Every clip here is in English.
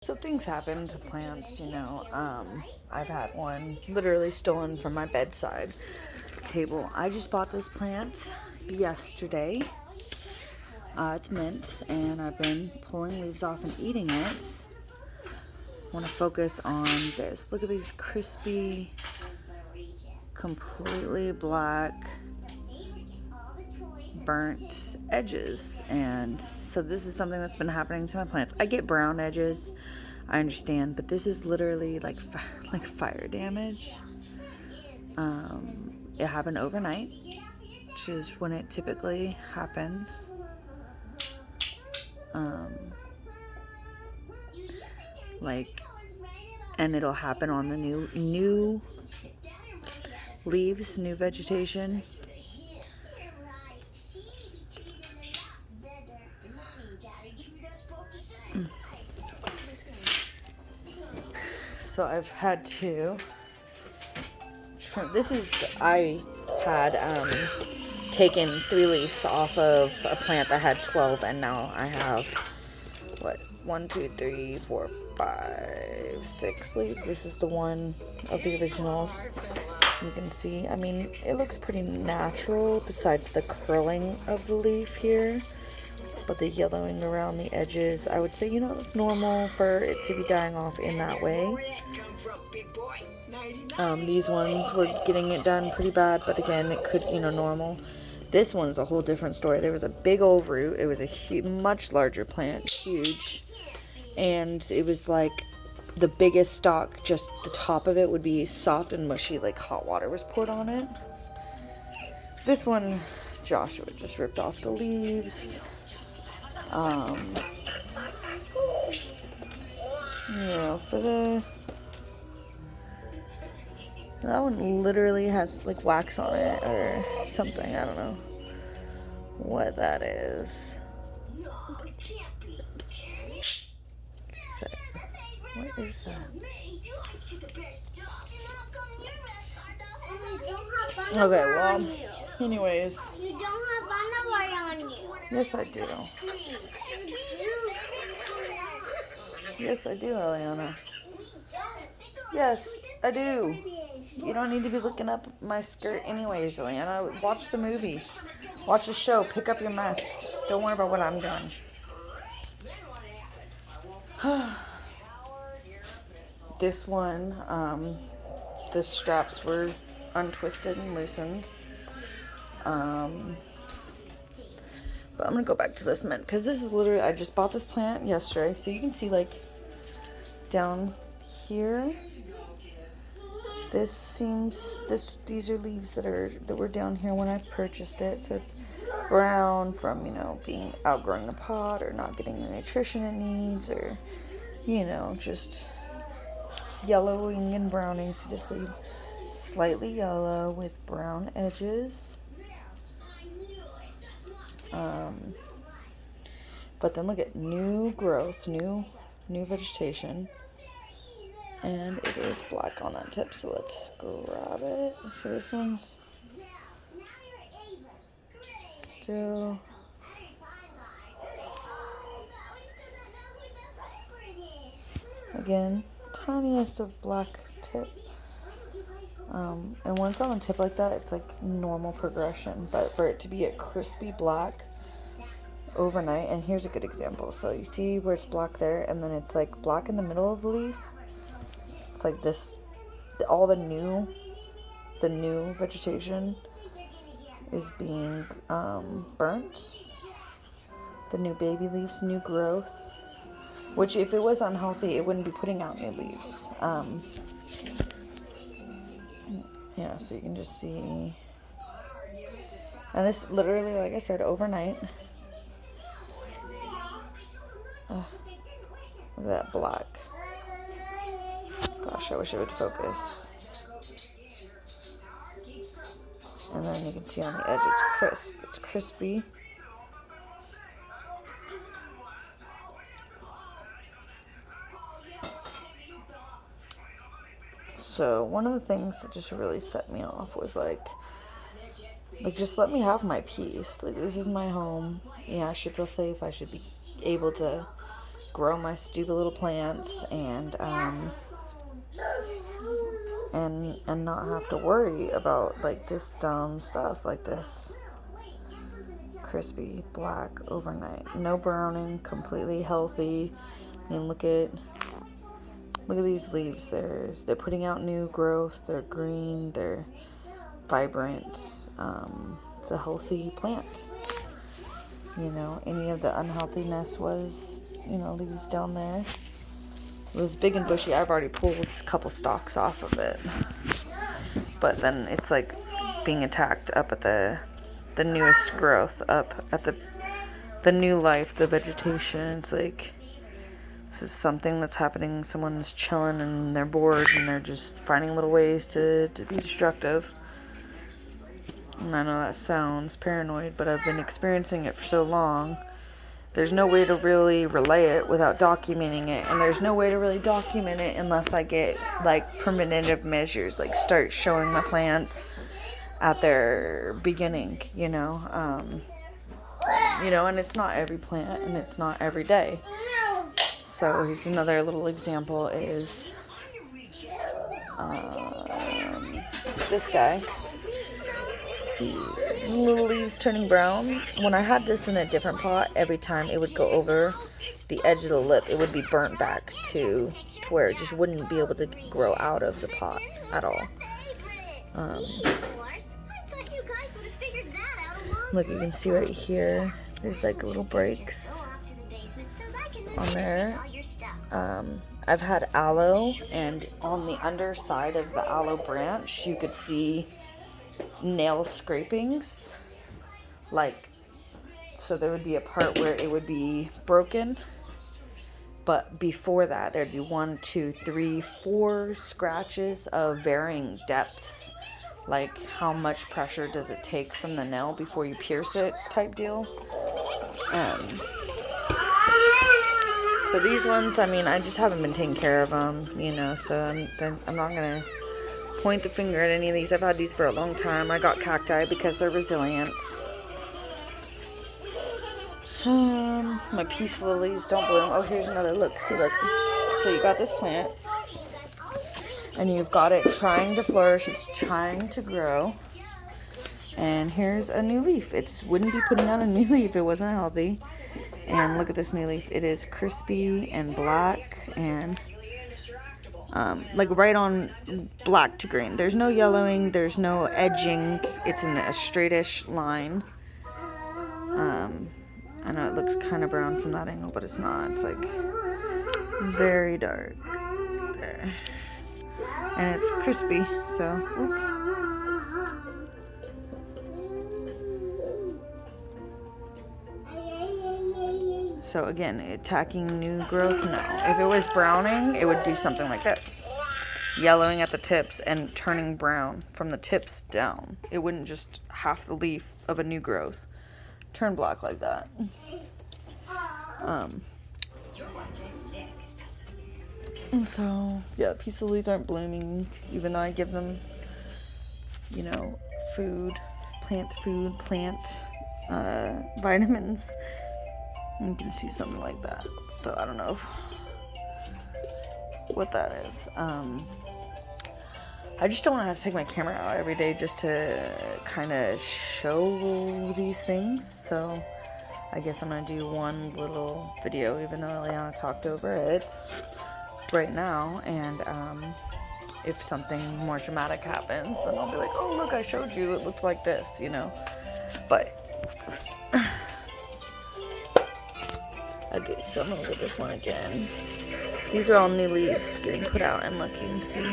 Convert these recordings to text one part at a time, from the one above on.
So things happen to plants, I've had one literally stolen from my bedside table. I just bought this plant yesterday. It's mint, and I've been pulling leaves off and eating it. I want to focus on this. Look at these crispy, completely black, burnt edges. And so this is something that's been happening to my plants. I get brown edges, I understand, but this is literally like fire damage. It happened overnight, which is when it typically happens. And it'll happen on the new leaves, new vegetation. So I've had to trim. I had taken 3 leaves off of a plant that had 12, and now I have 1, 2, 3, 4, 5, 6 leaves. This is the one of the originals. You can see, it looks pretty natural besides the curling of the leaf here, but the yellowing around the edges, I would say, it's normal for it to be dying off in that way. These ones were getting it done pretty bad, but again, it could, normal. This one's a whole different story. There was a big old root. It was a much larger plant, huge, and it was like the biggest stalk, just the top of it would be soft and mushy, like hot water was poured on it. This one, Joshua just ripped off the leaves. That one literally has like wax on it or something. I don't know what that is. What is that? Okay, well, anyways. You don't have underwear on you. Yes, I do. Yes, I do, Eliana. Yes, I do. You don't need to be looking up my skirt anyways, Eliana. Watch the movie. Watch the show. Pick up your mess. Don't worry about what I'm doing. This one, the straps were untwisted and loosened. But I'm going to go back to this mint, because this is literally, I just bought this plant yesterday. So you can see, like, down here, these are leaves that were down here when I purchased it. So it's brown from, being outgrowing the pot or not getting the nutrition it needs, or, just yellowing and browning. See this leaf? Slightly yellow with brown edges. But then look at new growth, new vegetation, and it is black on that tip. So let's grab it. So this one's still again tiniest of black tip. And when it's on a tip like that, it's like normal progression. But for it to be a crispy black overnight, and here's a good example. So you see where it's black there, and then it's like black in the middle of the leaf. It's like this, all the new vegetation is being burnt. The new baby leaves, new growth. Which, if it was unhealthy, it wouldn't be putting out new leaves. Yeah, so you can just see. And this literally, like I said, overnight. Look at that black. Gosh, I wish it would focus. And then you can see on the edge it's crisp. It's crispy. So one of the things that just really set me off was like just let me have my peace. Like, this is my home. Yeah, I should feel safe. I should be able to grow my stupid little plants and not have to worry about like this dumb stuff like this. Crispy black overnight, no browning, completely healthy. I mean, look at these leaves. They're putting out new growth. They're green. They're vibrant. It's a healthy plant. You know, any of the unhealthiness was, you know, leaves down there. It was big and bushy. I've already pulled a couple stalks off of it, but then it's like being attacked up at the newest growth, up at the new life, the vegetation. It's like this is something that's happening. Someone's chilling and they're bored and they're just finding little ways to be destructive. And I know that sounds paranoid, but I've been experiencing it for so long. There's no way to really relay it without documenting it, and there's no way to really document it unless I get like preventative measures, like start showing my plants at their beginning, you know, and it's not every plant and it's not every day. So here's another little example is this guy. See, little leaves turning brown. When I had this in a different pot, every time it would go over the edge of the lip, it would be burnt back to where it just wouldn't be able to grow out of the pot at all. Look, you can see right here, there's like little breaks on there. I've had aloe, and on the underside of the aloe branch, you could see nail scrapings, like, so there would be a part where it would be broken, but before that there'd be 1, 2, 3, 4 scratches of varying depths, like how much pressure does it take from the nail before you pierce it type deal. So these ones, I mean, I just haven't been taking care of them, you know, so I'm not gonna point the finger at any of these. I've had these for a long time. I got cacti because they're resilient. My peace lilies don't bloom. Oh, here's another look. See, look. So you got this plant, and you've got it trying to flourish. It's trying to grow. And here's a new leaf. It wouldn't be putting out a new leaf if it wasn't healthy. And look at this new leaf. It is crispy and black and like right on black to green. There's no yellowing, there's no edging. It's in a straightish line. I know it looks kind of brown from that angle, but it's not. It's like very dark there, and it's crispy. So again, attacking new growth, no. If it was browning, it would do something like this. Yellowing at the tips and turning brown from the tips down. It wouldn't just half the leaf of a new growth turn black like that. And so, yeah, peace lilies aren't blooming, even though I give them, you know, plant vitamins. You can see something like that. So I don't know what that is. I just don't want to have to take my camera out every day just to kind of show these things. So I guess I'm going to do one little video, even though Eliana talked over it right now. And if something more dramatic happens, then I'll be like, oh, look, I showed you. It looked like this, you know. But okay, so I'm gonna look at this one again. These are all new leaves getting put out, and look, you can see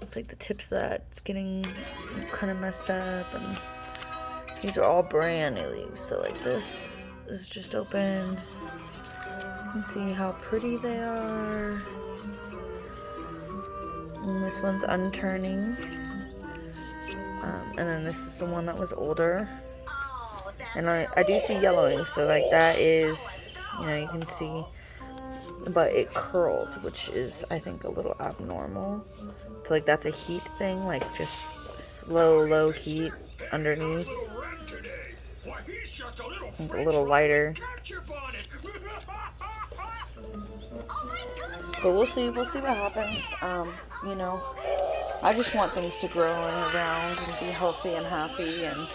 it's like the tips that's getting kind of messed up, and these are all brand new leaves. So like this is just opened. You can see how pretty they are. And this one's unturning. And then this is the one that was older. And I do see yellowing, so like that is, you know, you can see, but it curled, which is, I think, a little abnormal. I feel like that's a heat thing, like just slow, low heat underneath. I think a little lighter. But we'll see what happens. You know, I just want things to grow and around and be healthy and happy, and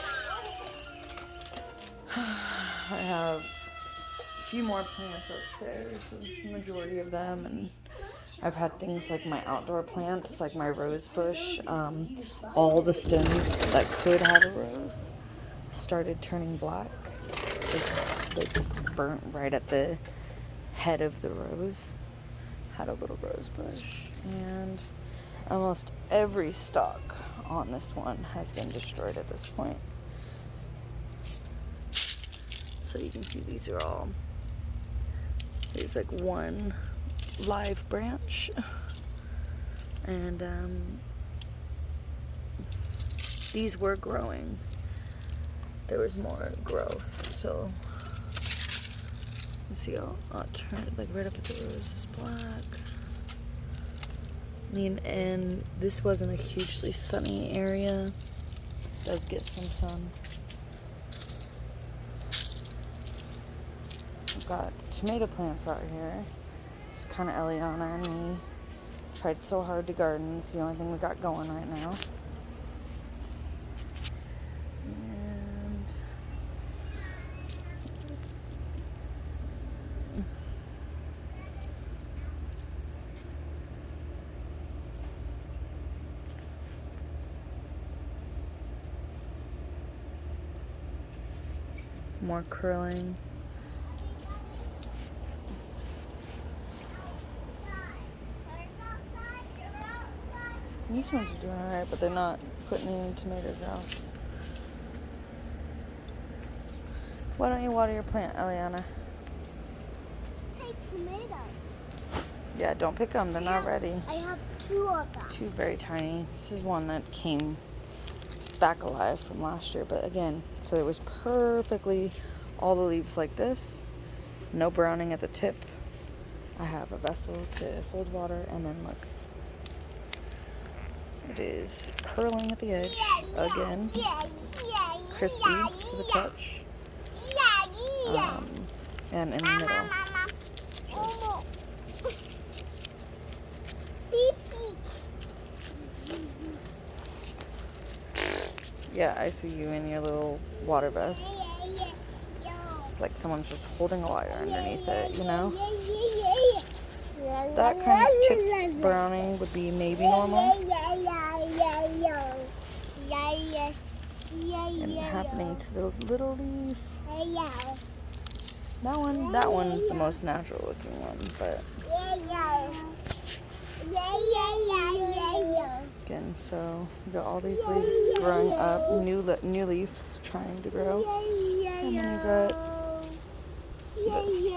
I have a few more plants upstairs, the majority of them, and I've had things like my outdoor plants, like my rose bush, all the stems that could have a rose started turning black, just like burnt right at the head of the rose. Had a little rose bush, and almost every stalk on this one has been destroyed at this point. So you can see these are all, there's like one live branch, and these were growing. There was more growth, so you see, I'll turn it like right up at the rose is black. I mean, and this wasn't a hugely sunny area. It does get some sun. I've got tomato plants out here. It's kind of Eliana and me. Tried so hard to garden. It's the only thing we got going right now. And more curling. These ones are doing alright, but they're not putting any tomatoes out. Why don't you water your plant, Eliana? Hey, tomatoes. Yeah, don't pick them. They're not ready. I have 2 of them. 2 very tiny. This is one that came back alive from last year, but again, so it was perfectly all the leaves like this. No browning at the tip. I have a vessel to hold water, and then look. It is curling at the edge again, crispy to the touch, and in the middle. Yeah, I see you in your little water vest. It's like someone's just holding a wire underneath it, you know? That kind of tip browning would be maybe normal. And happening to the little leaf. That one's the most natural looking one, but again, so we got all these leaves growing up, new leaves trying to grow, and then we got this.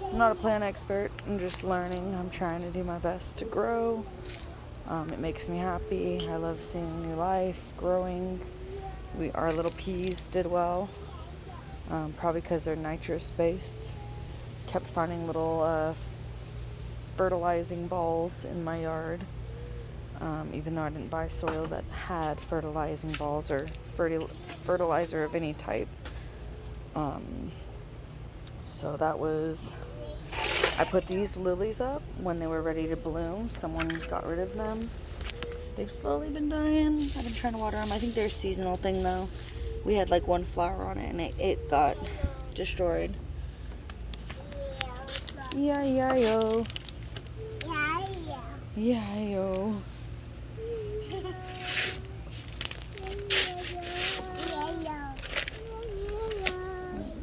I'm not a plant expert. I'm just learning. I'm trying to do my best to grow. It makes me happy. I love seeing new life growing. Our little peas did well, probably because they're nitrous based. Kept finding little fertilizing balls in my yard, even though I didn't buy soil that had fertilizing balls or fertilizer of any type. So that was, I put these lilies up when they were ready to bloom. Someone got rid of them. They've slowly been dying. I've been trying to water them. I think they're a seasonal thing though. We had like one flower on it and it got destroyed. Yeah-yo. Yeah-yo.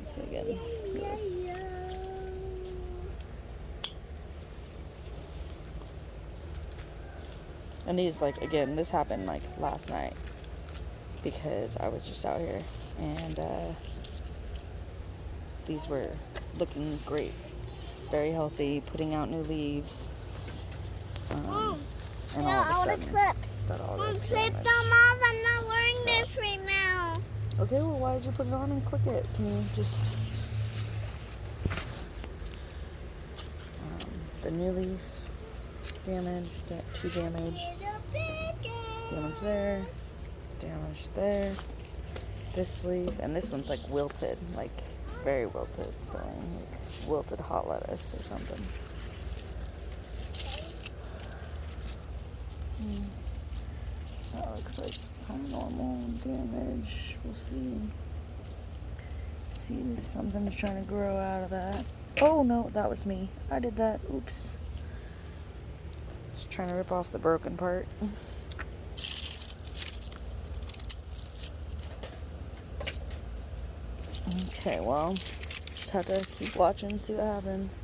So again, this. And these, like, again, this happened like last night because I was just out here and these were looking great, very healthy, putting out new leaves. And all of a sudden, got all this Clip damage. them off. I'm not wearing this right now. Okay, well, why did you put it on and click it? Can you just... the new leaf, damage, 2 damage, damage there, this leaf, and this one's like wilted, like very wilted feeling, like wilted hot lettuce or something. That looks like kind of normal damage. We'll see. See, something's trying to grow out of that. Oh no, that was me. I did that. Oops. Just trying to rip off the broken part. Okay, well, just have to keep watching and see what happens.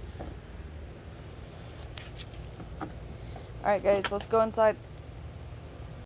Alright guys, let's go inside.